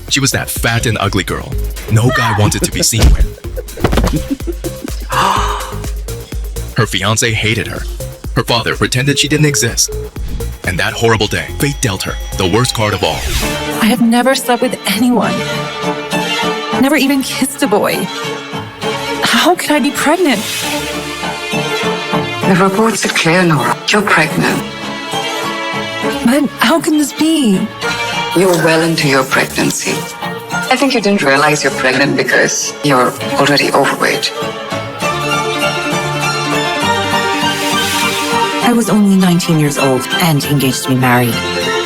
She was that fat and ugly girl no guy wanted to be seen with. Her fiancé hated her. Her father pretended she didn't exist. And that horrible day, fate dealt her the worst card of all. I have never slept with anyone. Never even kissed a boy. How could I be pregnant? The reports are clear, Nora. You're pregnant. But how can this be? You're well into your pregnancy. I think you didn't realize you're pregnant because you're already overweight. I was only 19 years old and engaged to be married,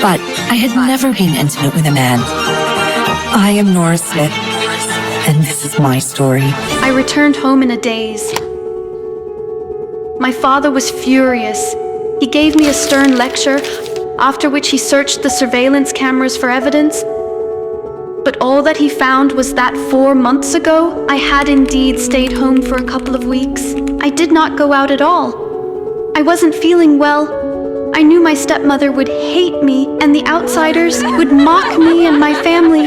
but I had never been intimate with a man. I am Nora Smith, and this is my story. I returned home in a daze. My father was furious. He gave me a stern lecture, after which he searched the surveillance cameras for evidence. But all that he found was that 4 months ago, I had indeed stayed home for a couple of weeks. I did not go out at all. I wasn't feeling well. I knew my stepmother would hate me, and the outsiders would mock me and my family.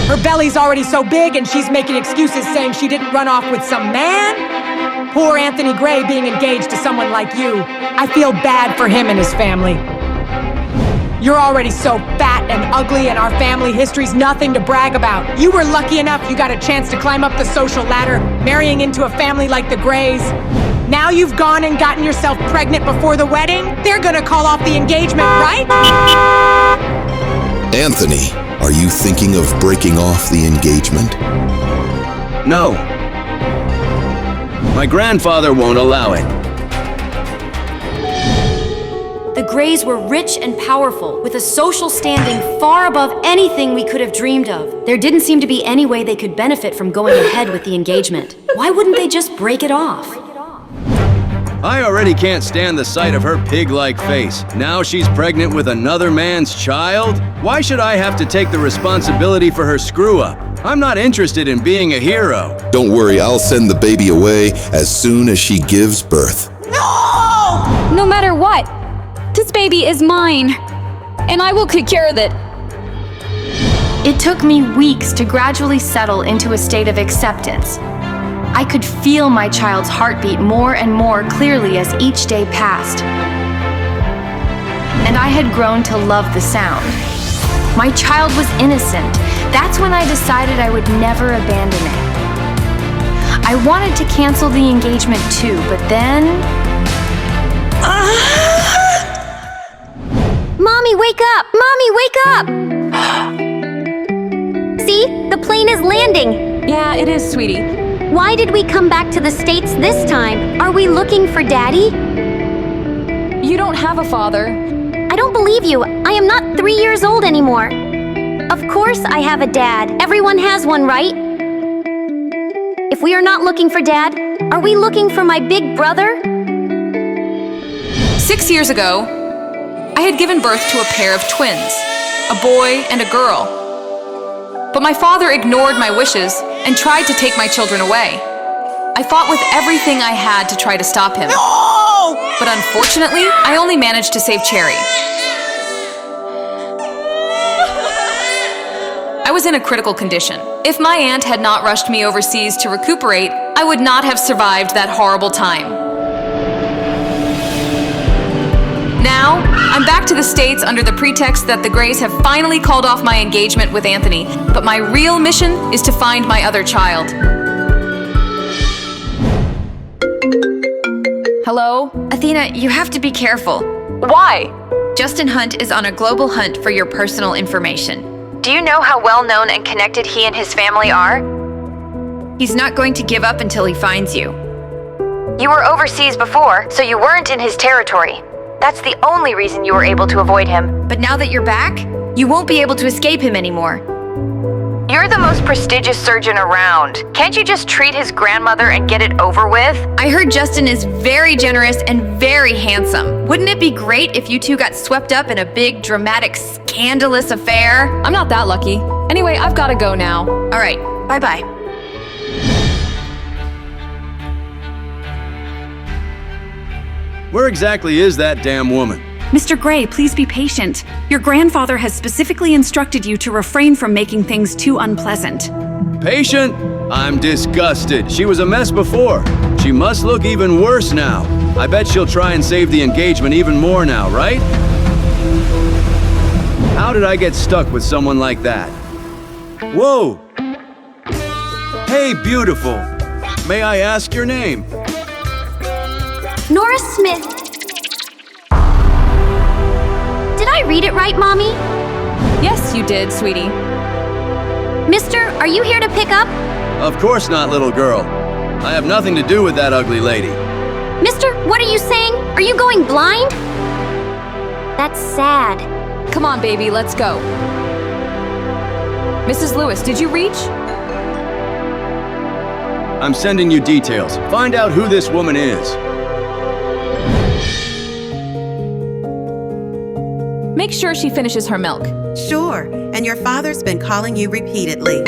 Her belly's already so big and she's making excuses saying she didn't run off with some man? Poor Anthony Gray being engaged to someone like you. I feel bad for him and his family. You're already so fat and ugly and our family history's nothing to brag about. You were lucky enough you got a chance to climb up the social ladder, marrying into a family like the Grays. Now you've gone and gotten yourself pregnant before the wedding? They're gonna call off the engagement, right? Anthony, are you thinking of breaking off the engagement? No. My grandfather won't allow it. The Grays were rich and powerful, with a social standing far above anything we could have dreamed of. There didn't seem to be any way they could benefit from going ahead with the engagement. Why wouldn't they just break it off? I already can't stand the sight of her pig-like face. Now she's pregnant with another man's child? Why should I have to take the responsibility for her screw-up? I'm not interested in being a hero. Don't worry, I'll send the baby away as soon as she gives birth. No matter what, this baby is mine, and I will take care of it. It took me weeks to gradually settle into a state of acceptance. I could feel my child's heartbeat more and more clearly as each day passed. And I had grown to love the sound. My child was innocent. That's when I decided I would never abandon it. I wanted to cancel the engagement too, but then... Mommy, wake up! Mommy, wake up! See? The plane is landing. Yeah, it is, sweetie. Why did we come back to the States this time? Are we looking for Daddy? You don't have a father. I don't believe you. I am not 3 years old anymore. Of course I have a dad. Everyone has one, right? If we are not looking for Dad, are we looking for my big brother? 6 years ago, I had given birth to a pair of twins, a boy and a girl. But my father ignored my wishes and tried to take my children away. I fought with everything I had to try to stop him. No! But unfortunately, I only managed to save Cherry. I was in a critical condition. If my aunt had not rushed me overseas to recuperate, I would not have survived that horrible time. Now, I'm back to the States under the pretext that the Grays have finally called off my engagement with Anthony, but my real mission is to find my other child. Hello? Athena, you have to be careful. Why? Justin Hunt is on a global hunt for your personal information. Do you know how well known and connected he and his family are? He's not going to give up until he finds you. You were overseas before, so you weren't in his territory. That's the only reason you were able to avoid him. But now that you're back, you won't be able to escape him anymore. You're the most prestigious surgeon around. Can't you just treat his grandmother and get it over with? I heard Justin is very generous and very handsome. Wouldn't it be great if you two got swept up in a big, dramatic, scandalous affair? I'm not that lucky. Anyway, I've got to go now. All right, bye-bye. Where exactly is that damn woman? Mr. Gray, please be patient. Your grandfather has specifically instructed you to refrain from making things too unpleasant. Patient? I'm disgusted. She was a mess before. She must look even worse now. I bet she'll try and save the engagement even more now, right? How did I get stuck with someone like that? Whoa! Hey, beautiful. May I ask your name? Nora Smith. Did I read it right, Mommy? Yes, you did, sweetie. Mister, are you here to pick up? Of course not, little girl. I have nothing to do with that ugly lady. Mister, what are you saying? Are you going blind? That's sad. Come on, baby, let's go. Mrs. Lewis, did you reach? I'm sending you details. Find out who this woman is. Make sure she finishes her milk. Sure, and your father's been calling you repeatedly.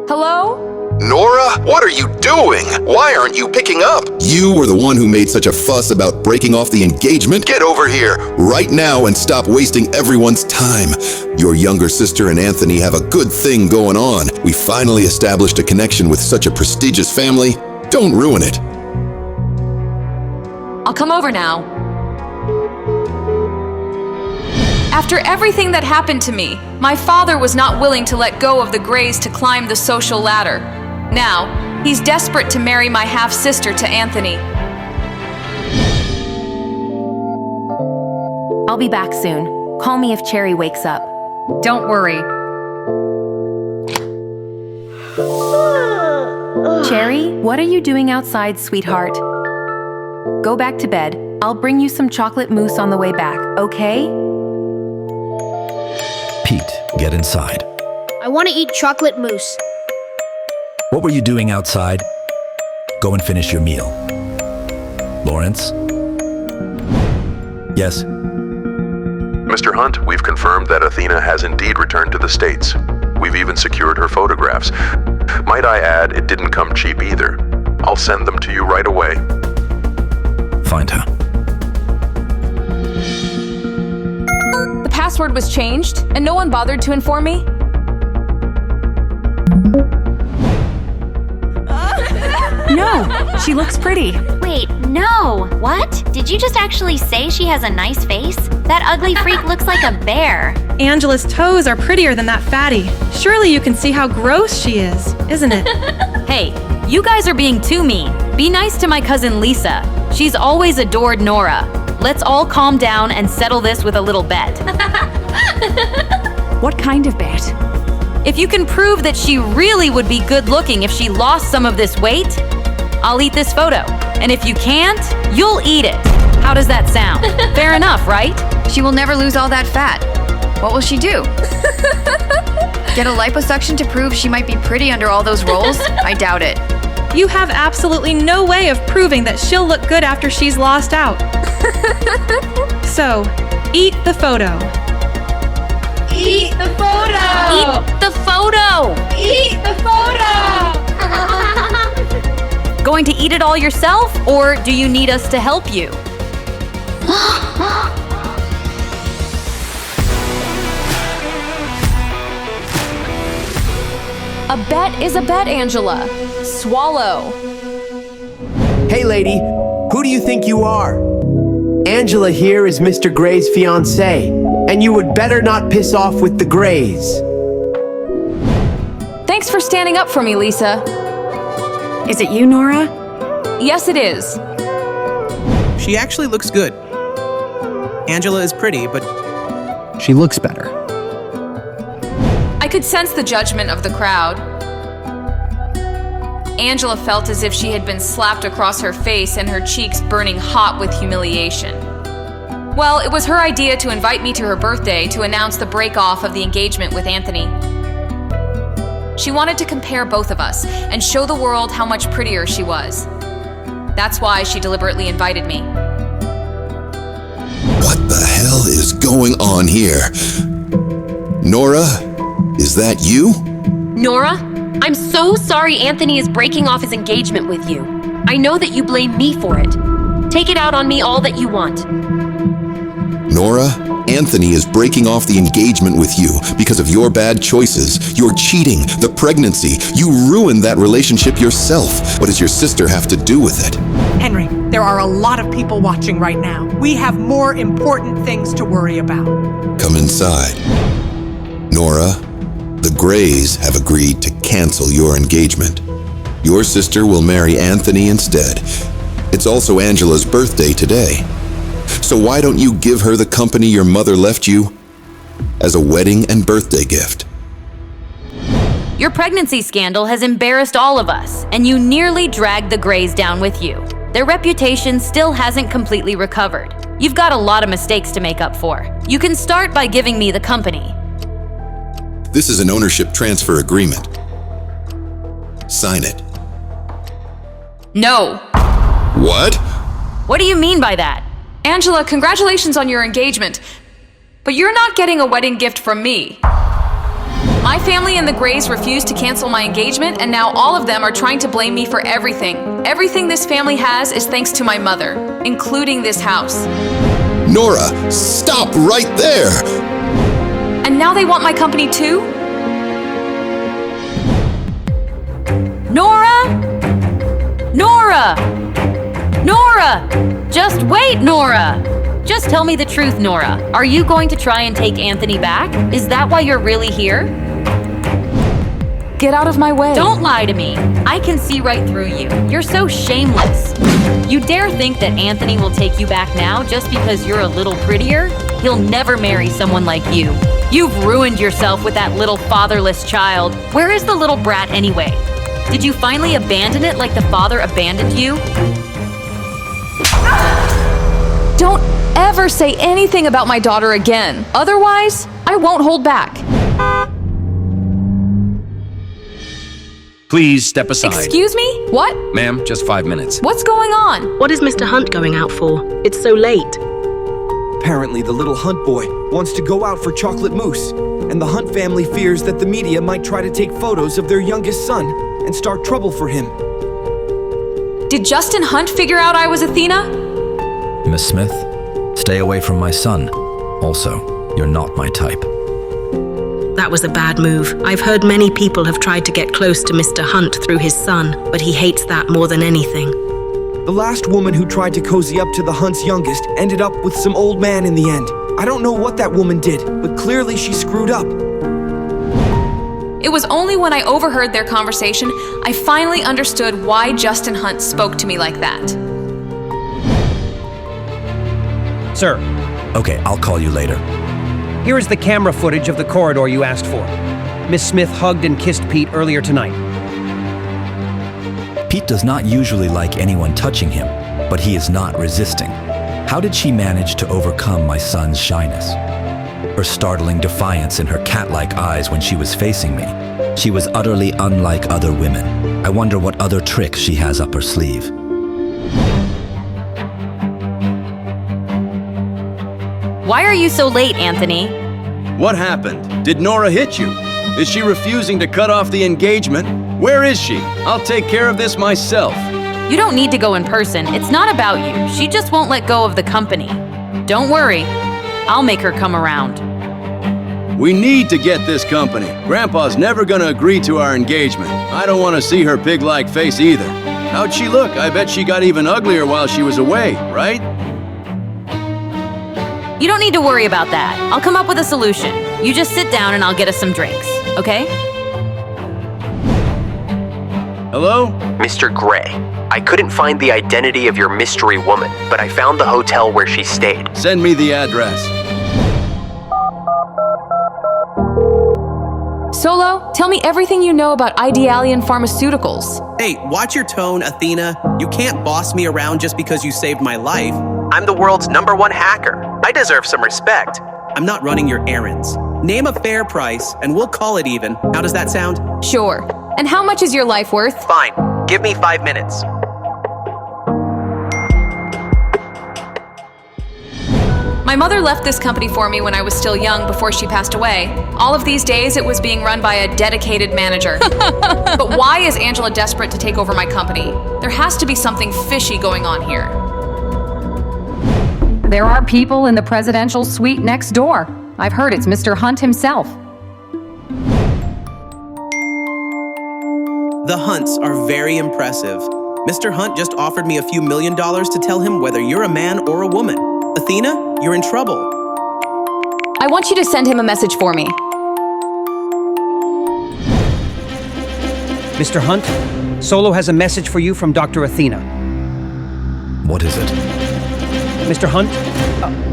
Hello? Nora, what are you doing? Why aren't you picking up? You were the one who made such a fuss about breaking off the engagement. Get over here right now and stop wasting everyone's time. Your younger sister and Anthony have a good thing going on. We finally established a connection with such a prestigious family. Don't ruin it. I'll come over now. After everything that happened to me, my father was not willing to let go of the Grays to climb the social ladder. Now, he's desperate to marry my half-sister to Anthony. I'll be back soon. Call me if Cherry wakes up. Don't worry. Cherry, what are you doing outside, sweetheart? Go back to bed. I'll bring you some chocolate mousse on the way back, okay? Pete, get inside. I want to eat chocolate mousse. What were you doing outside? Go and finish your meal. Lawrence? Yes? Mr. Hunt, we've confirmed that Athena has indeed returned to the States. We've even secured her photographs. Might I add, it didn't come cheap either. I'll send them to you right away. Find her. The password was changed, and no one bothered to inform me. No, she looks pretty. Wait, no. What? Did you just actually say she has a nice face? That ugly freak looks like a bear. Angela's toes are prettier than that fatty. Surely you can see how gross she is, isn't it? Hey, you guys are being too mean. Be nice to my cousin Lisa. She's always adored Nora. Let's all calm down and settle this with a little bet. What kind of bet? If you can prove that she really would be good looking if she lost some of this weight, I'll eat this photo. And if you can't, you'll eat it. How does that sound? Fair enough, right? She will never lose all that fat. What will she do? Get a liposuction to prove she might be pretty under all those rolls? I doubt it. You have absolutely no way of proving that she'll look good after she's lost out. So, eat the photo. Eat the photo! Eat the photo! Eat the photo! Going to eat it all yourself, or do you need us to help you? A bet is a bet, Angela. Swallow. Hey, lady, who do you think you are? Angela here is Mr. Gray's fiancée, and you would better not piss off with the Grays. Thanks for standing up for me, Lisa. Is it you, Nora? Yes, it is. She actually looks good. Angela is pretty, but She looks better. I could sense the judgment of the crowd. Angela felt as if she had been slapped across her face and her cheeks burning hot with humiliation. Well, it was her idea to invite me to her birthday to announce the break-off of the engagement with Anthony. She wanted to compare both of us and show the world how much prettier she was. That's why she deliberately invited me. What the hell is going on here? Nora, is that you? Nora, I'm so sorry Anthony is breaking off his engagement with you. I know that you blame me for it. Take it out on me all that you want. Nora, Anthony is breaking off the engagement with you because of your bad choices, your cheating, the pregnancy. You ruined that relationship yourself. What does your sister have to do with it? Henry, there are a lot of people watching right now. We have more important things to worry about. Come inside. Nora, the Grays have agreed to cancel your engagement. Your sister will marry Anthony instead. It's also Angela's birthday today. So why don't you give her the company your mother left you as a wedding and birthday gift? Your pregnancy scandal has embarrassed all of us, and you nearly dragged the Grays down with you. Their reputation still hasn't completely recovered. You've got a lot of mistakes to make up for. You can start by giving me the company. This is an ownership transfer agreement. Sign it. No. What? What do you mean by that? Angela, congratulations on your engagement. But you're not getting a wedding gift from me. My family and the Grays refused to cancel my engagement, and now all of them are trying to blame me for everything. Everything this family has is thanks to my mother, including this house. Nora, stop right there! And now they want my company too? Nora! Nora! Nora! Just wait, Nora! Just tell me the truth, Nora. Are you going to try and take Anthony back? Is that why you're really here? Get out of my way. Don't lie to me. I can see right through you. You're so shameless. You dare think that Anthony will take you back now just because you're a little prettier? He'll never marry someone like you. You've ruined yourself with that little fatherless child. Where is the little brat anyway? Did you finally abandon it like the father abandoned you? Don't ever say anything about my daughter again. Otherwise, I won't hold back. Please step aside. Excuse me? What? Ma'am, just 5 minutes. What's going on? What is Mr. Hunt going out for? It's so late. Apparently, the little Hunt boy wants to go out for chocolate mousse, and the Hunt family fears that the media might try to take photos of their youngest son and start trouble for him. Did Justin Hunt figure out I was Athena? Miss Smith, stay away from my son. Also, you're not my type. That was a bad move. I've heard many people have tried to get close to Mr. Hunt through his son, but he hates that more than anything. The last woman who tried to cozy up to the Hunt's youngest ended up with some old man in the end. I don't know what that woman did, but clearly she screwed up. It was only when I overheard their conversation, I finally understood why Justin Hunt spoke to me like that. Sir. Okay, I'll call you later. Here is the camera footage of the corridor you asked for. Miss Smith hugged and kissed Pete earlier tonight. Pete does not usually like anyone touching him, but he is not resisting. How did she manage to overcome my son's shyness? Her startling defiance in her cat-like eyes when she was facing me. She was utterly unlike other women. I wonder what other tricks she has up her sleeve. Why are you so late, Anthony? What happened? Did Nora hit you? Is she refusing to cut off the engagement? Where is she? I'll take care of this myself. You don't need to go in person. It's not about you. She just won't let go of the company. Don't worry. I'll make her come around. We need to get this company. Grandpa's never gonna agree to our engagement. I don't want to see her pig-like face either. How'd she look? I bet she got even uglier while she was away, right? You don't need to worry about that. I'll come up with a solution. You just sit down and I'll get us some drinks, okay? Hello? Mr. Gray, I couldn't find the identity of your mystery woman, but I found the hotel where she stayed. Send me the address. Solo, tell me everything you know about Idealian Pharmaceuticals. Hey, watch your tone, Athena. You can't boss me around just because you saved my life. I'm the world's #1 hacker. I deserve some respect. I'm not running your errands. Name a fair price, and we'll call it even. How does that sound? Sure. And how much is your life worth? Fine. Give me 5 minutes. My mother left this company for me when I was still young before she passed away. All of these days, it was being run by a dedicated manager. But why is Angela desperate to take over my company? There has to be something fishy going on here. There are people in the presidential suite next door. I've heard it's Mr. Hunt himself. The Hunts are very impressive. Mr. Hunt just offered me a few $1 million to tell him whether you're a man or a woman. Athena, you're in trouble. I want you to send him a message for me. Mr. Hunt, Solo has a message for you from Dr. Athena. What is it? Mr. Hunt,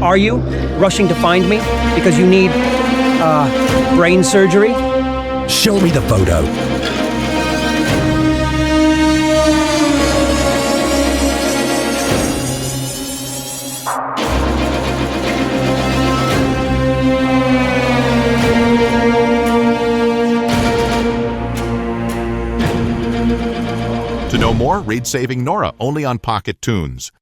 are you rushing to find me because you need, brain surgery? Show me the photo. To know more, read Saving Nora only on Pocket Tunes.